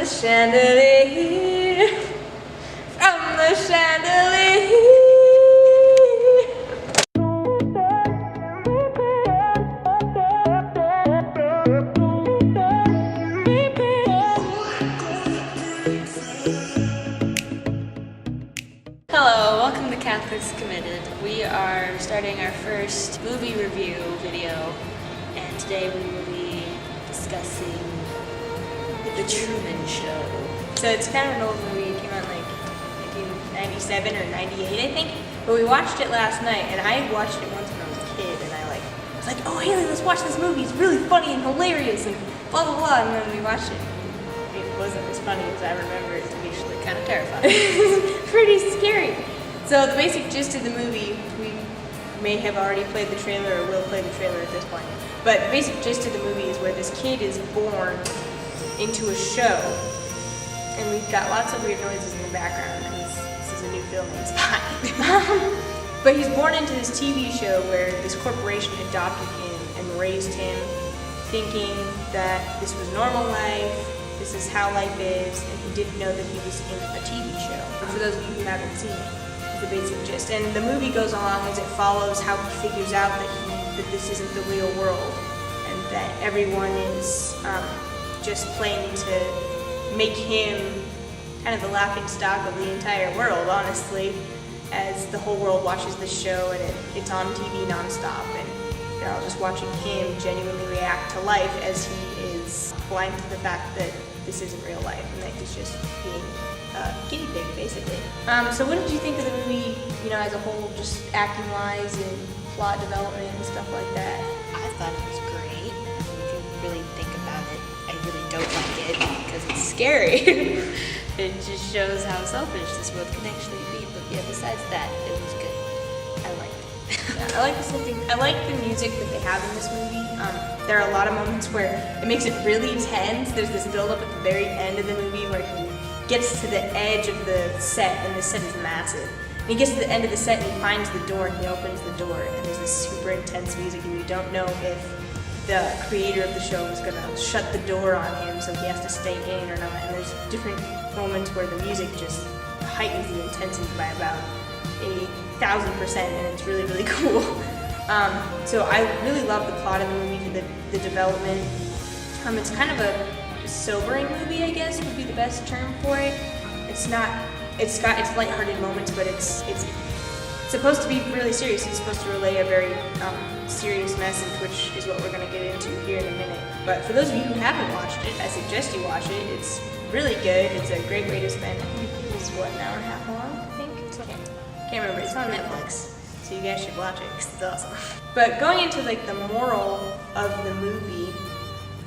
chandelier, from the chandelier. Hello, welcome to Catholics Committed. We are starting our first movie review video, and today we will be discussing The Truman Show. So it's kind of an old movie. It came out like 1997 or 98, I think. But we watched it last night, and I watched it once when I was a kid, and I was like, oh Haley, let's watch this movie. It's really funny and hilarious and blah blah blah. And then we watched it. It wasn't as funny as I remember it to be. Actually, kind of terrifying. Pretty scary. So the basic gist of the movie, we may have already played the trailer or will play the trailer at this point. But the basic gist of the movie is where this kid is born into a show, and we've got lots of weird noises in the background because this is a new filming spot. But he's born into this TV show where this corporation adopted him and raised him thinking that this was normal life, this is how life is, and he didn't know that he was in a TV show. And for those of you who haven't seen it, the basic gist. And the movie goes along as it follows how he figures out that this isn't the real world, and that everyone is just playing to make him kind of the laughing stock of the entire world, honestly, as the whole world watches this show and it's on TV nonstop, and they're all just watching him genuinely react to life as he is blind to the fact that this isn't real life and that he's just being a guinea pig, basically. So what did you think of the movie, as a whole, just acting-wise and plot development and stuff like that? I thought it was great. If you really think about it, I really don't like it because it's scary. It just shows how selfish this world can actually be. But yeah, besides that, it was good. I liked it. Yeah, I like the music that they have in this movie. There are a lot of moments where it makes it really tense. There's this build-up at the very end of the movie where he gets to the edge of the set, and the set is massive. And he gets to the end of the set and he finds the door and he opens the door, and there's this super intense music, and you don't know if the creator of the show is going to shut the door on him so he has to stay in or not. And there's different moments where the music just heightens the intensity by about 1,000%, and it's really, really cool. So I really love the plot of the movie, the development. It's kind of a sobering movie, I guess, would be the best term for it. It's got its lighthearted moments, but it's supposed to be really serious. It's supposed to relay a very serious message, which is what we're going to get into here in a minute. But for those of you who haven't watched it, I suggest you watch it. It's really good. It's a great way to spend, it was what, an hour and a half long, I think? Can't remember. It's on Netflix, so you guys should watch it because it's awesome. But going into the moral of the movie,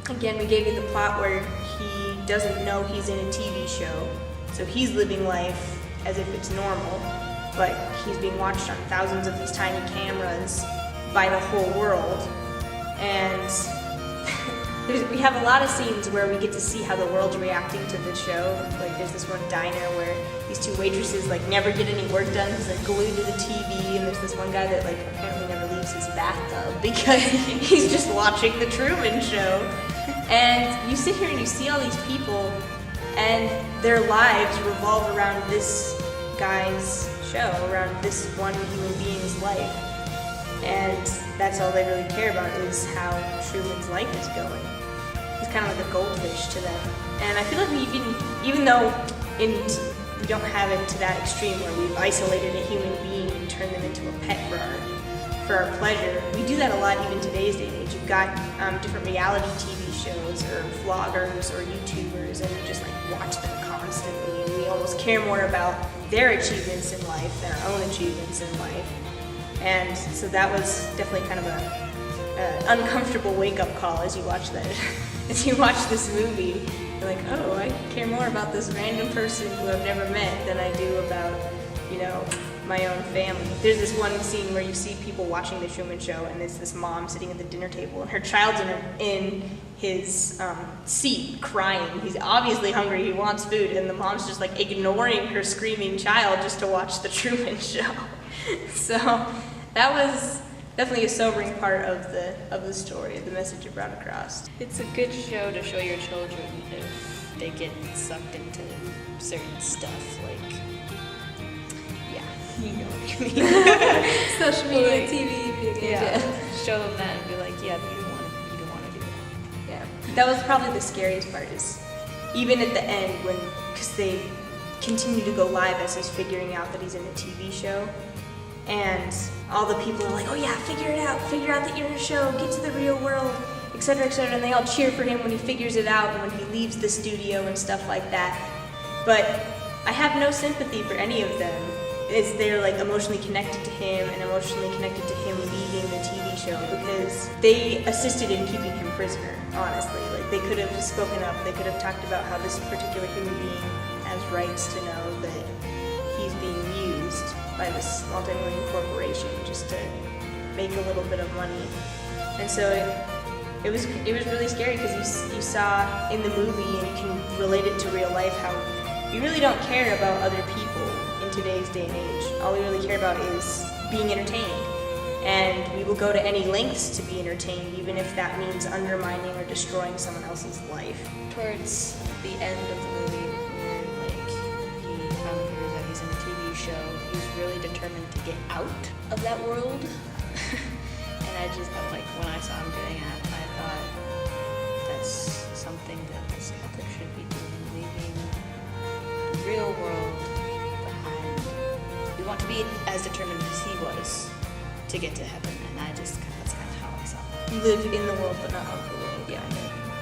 again, we gave you the plot where he doesn't know he's in a TV show, so he's living life as if it's normal, but he's being watched on thousands of these tiny cameras by the whole world. And we have a lot of scenes where we get to see how the world's reacting to the show. Like there's this one diner where these two waitresses never get any work done because they're glued to the TV, and there's this one guy that apparently never leaves his bathtub because he's just watching the Truman Show. And you sit here and you see all these people, and their lives revolve around this guy's show, around this one human being's life. And that's all they really care about is how Truman's life is going. He's kind of like a goldfish to them. And I feel like even though we don't have it to that extreme where we've isolated a human being and turned them into a pet for our pleasure, we do that a lot even today's day and age. You've got different reality TV shows or vloggers or YouTubers, and we just watch them constantly, and we almost care more about their achievements in life than our own achievements in life. And so that was definitely kind of an uncomfortable wake-up call as you watch this movie. You're like, oh, I care more about this random person who I've never met than I do about, my own family. There's this one scene where you see people watching the Truman Show, and there's this mom sitting at the dinner table, and her child's in his seat crying. He's obviously hungry, he wants food, and the mom's just ignoring her screaming child just to watch the Truman Show. So that was definitely a sobering part of the story, the message it brought across. It's a good show to show your children if they they get sucked into certain stuff, like, yeah, you know what I mean. Social media, Like, TV, video games. yeah, show them that and be like, yeah, you don't want to do that. Yeah, that was probably the scariest part. Is even at the end because they continue to go live as he's figuring out that he's in a TV show, and all the people are like, "Oh yeah, figure out that you're in a show, get to the real world, etc., etc." And they all cheer for him when he figures it out and when he leaves the studio and stuff like that. But I have no sympathy for any of them, as they're like emotionally connected to him and emotionally connected to him leaving the TV show, because they assisted in keeping him prisoner, honestly. Like, they could have spoken up, they could have talked about how this particular human being has rights to know that he's being used by this multi-million corporation just to make a little bit of money. And so it was really scary, because you saw in the movie, and you can relate it to real life, how we really don't care about other people in today's day and age. All we really care about is being entertained. And we will go to any lengths to be entertained, even if that means undermining or destroying someone else's life. Towards the end of the movie, where like he finally figures out he's in a TV show, he's really determined to get out of that world. And I'm like, when I saw him doing that, I thought that's something that this Catholic should be doing, leaving the real world behind. We want to be as determined as he was to get to heaven, and that's kind of how I saw it. Live in the world, but not of the world. Yeah.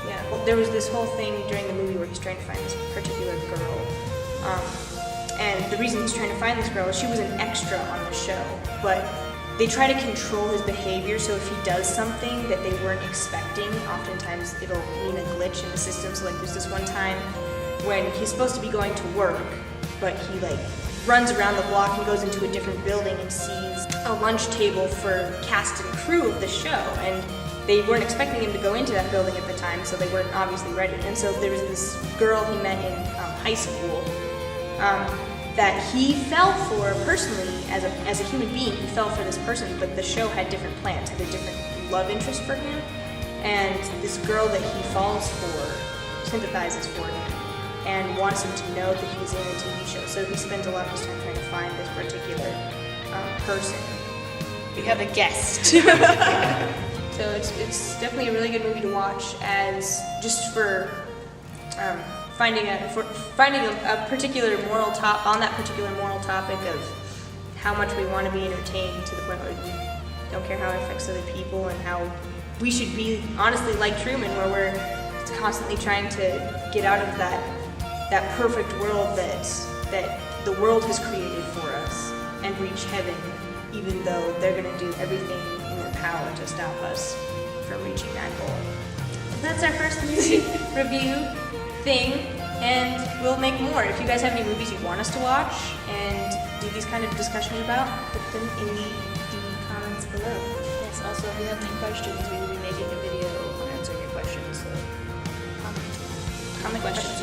Yeah. Well, there was this whole thing during the movie where he's trying to find this particular girl. And the reason he's trying to find this girl is she was an extra on the show, but they try to control his behavior, so if he does something that they weren't expecting, oftentimes it'll mean a glitch in the system. So like, there's this one time when he's supposed to be going to work, but he like runs around the block and goes into a different building and sees a lunch table for cast and crew of the show, and they weren't expecting him to go into that building at the time, so they weren't obviously ready. And so there was this girl he met in high school that he fell for personally. As a human being, he fell for this person, but the show had different plans, had a different love interest for him, and this girl that he falls for sympathizes for him and wants him to know that he's in a TV show. So he spends a lot of his time trying to find this particular person. We have a guest. So it's definitely a really good movie to watch, as just for finding a particular moral on that particular moral topic of how much we want to be entertained, to the point where we don't care how it affects other people, and how we should be honestly like Truman, where we're constantly trying to get out of that perfect world that the world has created for us, and reach heaven, even though they're going to do everything in their power to stop us from reaching that goal. That's our first movie review thing, and we'll make more. If you guys have any movies you want us to watch and do these kind of discussions about, put them in the comments below. Yes, also if you have any questions, we will be making a video answering your questions, so comment Comment questions.